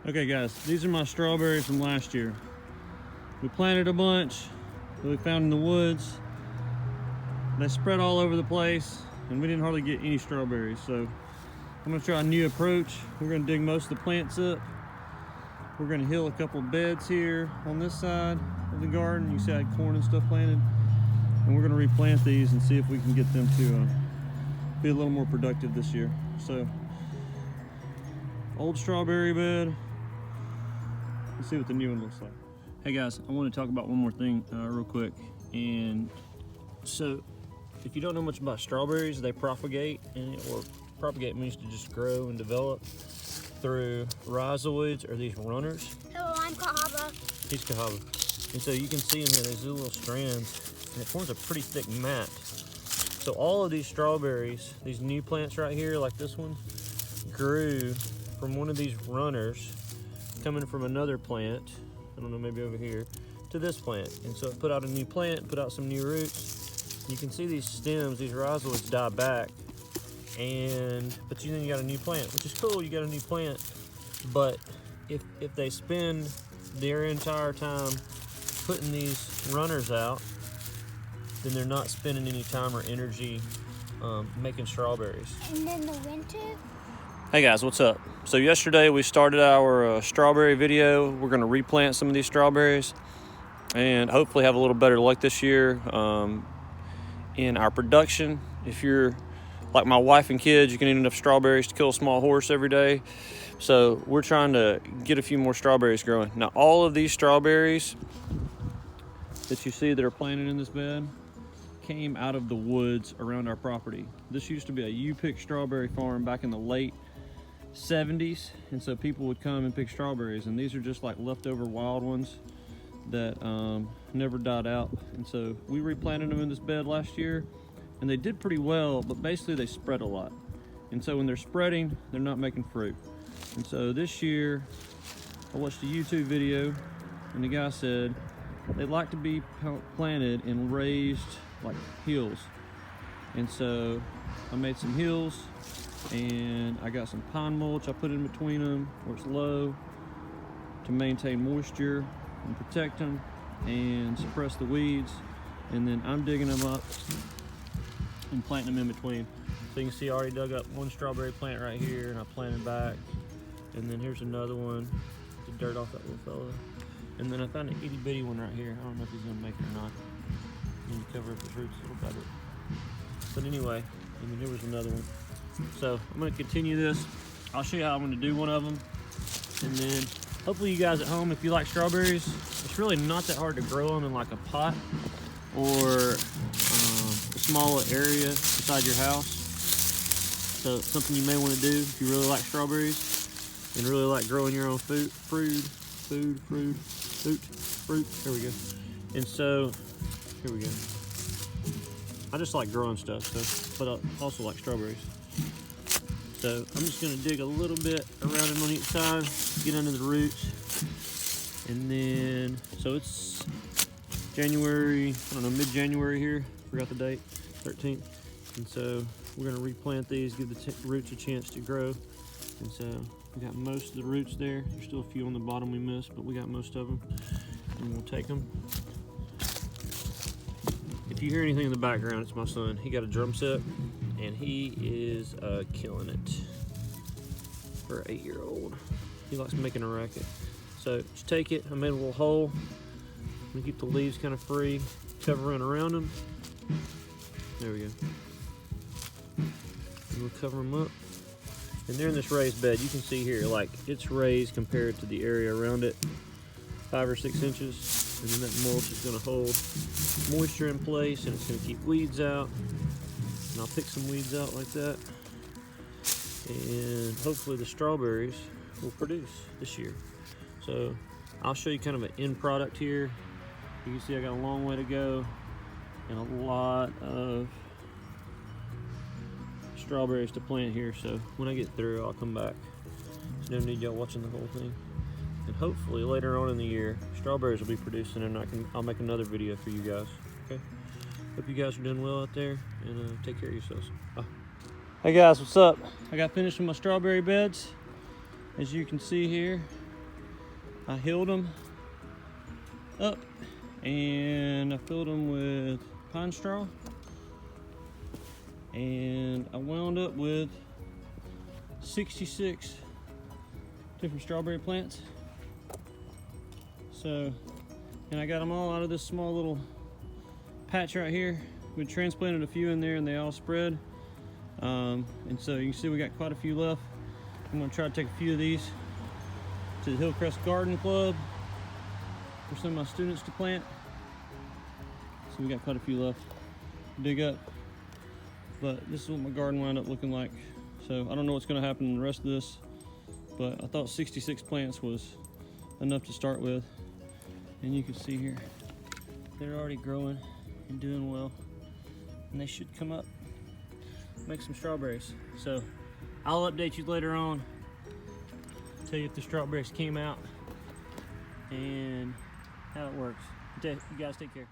Okay guys, these are my strawberries from last year. We planted a bunch that we found in the woods. They spread all over the place and we didn't hardly get any strawberries. So I'm gonna try a new approach. We're gonna dig most of the plants up. We're gonna hill a couple beds here on this side of the garden. You see I had corn and stuff planted. And we're gonna replant these and see if we can get them to be a little more productive this year. So, old strawberry bed. Let's see what the new one looks like. Hey guys, I want to talk about one more thing real quick. And so, if you don't know much about strawberries, they propagate, or propagate means to just grow and develop through rhizoids, or these runners. Hello, I'm Cahaba. He's Cahaba. And so you can see them here, there's little strands, and it forms a pretty thick mat. So all of these strawberries, these new plants right here, like this one, grew from one of these runners coming from another plant, I don't know, maybe over here, to this plant. And so it put out a new plant, put out some new roots. You can see these stems, these rhizoids die back, but then you got a new plant, which is cool, you got a new plant. But if they spend their entire time putting these runners out, then they're not spending any time or energy making strawberries. And then the winter? Hey guys, what's up? So yesterday we started our strawberry video. We're gonna replant some of these strawberries and hopefully have a little better luck this year in our production. If you're like my wife and kids, you can eat enough strawberries to kill a small horse every day. So we're trying to get a few more strawberries growing. Now all of these strawberries that you see that are planted in this bed came out of the woods around our property. This used to be a U-pick strawberry farm back in the late 70s, and so people would come and pick strawberries, and these are just like leftover wild ones that never died out. And so we replanted them in this bed last year, and they did pretty well, but basically they spread a lot. And so when they're spreading, they're not making fruit. And so this year, I watched a YouTube video, and the guy said they like to be planted in raised like hills. And so I made some hills, and I got some pine mulch I put in between them where it's low to maintain moisture and protect them and suppress the weeds. And then I'm digging them up and planting them in between. So you can see I already dug up one strawberry plant right here, and I planted back. And then here's another one, the dirt off that little fella. And then I found an itty bitty one right here. I don't know if he's gonna make it or not. I need to cover up his roots a little better. But anyway, and then here was another one. So I'm gonna continue this. I'll show you how I'm gonna do one of them. And then hopefully you guys at home, if you like strawberries, it's really not that hard to grow them in like a pot or a small area beside your house. So it's something you may wanna do if you really like strawberries and really like growing your own fruit. There we go. And so, here we go. I just like growing stuff, but I also like strawberries. So I'm just gonna dig a little bit around them on each side, get under the roots. And then, so it's January, I don't know, mid-January here, forgot the date, 13th. And so we're gonna replant these, give the roots a chance to grow. And so we got most of the roots there. There's still a few on the bottom we missed, but we got most of them. And we'll take them. If you hear anything in the background, it's my son. He got a drum set, and he is killing it for an 8-year-old. He likes making a racket. So just take it. I made a little hole. I'm gonna keep the leaves kind of free, covering around them. There we go. And we'll cover them up. And they're in this raised bed. You can see here, like, it's raised compared to the area around it, 5 or 6 inches. And then that mulch is gonna hold moisture in place, and it's gonna keep weeds out. And I'll pick some weeds out like that. And hopefully the strawberries will produce this year. So I'll show you kind of an end product here. You can see I got a long way to go and a lot of strawberries to plant here. So when I get through, I'll come back. There's no need y'all watching the whole thing. And hopefully later on in the year, strawberries will be producing, and I'll make another video for you guys. Okay. Hope you guys are doing well out there, and take care of yourselves. Bye. Hey guys, what's up? I got finished with my strawberry beds. As you can see here, I healed them up and I filled them with pine straw, and I wound up with 66 different strawberry plants. So, and I got them all out of this small little patch right here. We transplanted a few in there and they all spread. And so you can see we got quite a few left. I'm gonna try to take a few of these to the Hillcrest Garden Club for some of my students to plant. So we got quite a few left to dig up. But this is what my garden wound up looking like. So I don't know what's gonna happen in the rest of this, but I thought 66 plants was enough to start with. And you can see here, they're already growing and doing well. And they should come up, make some strawberries. So I'll update you later on, tell you if the strawberries came out and how it works. You guys take care.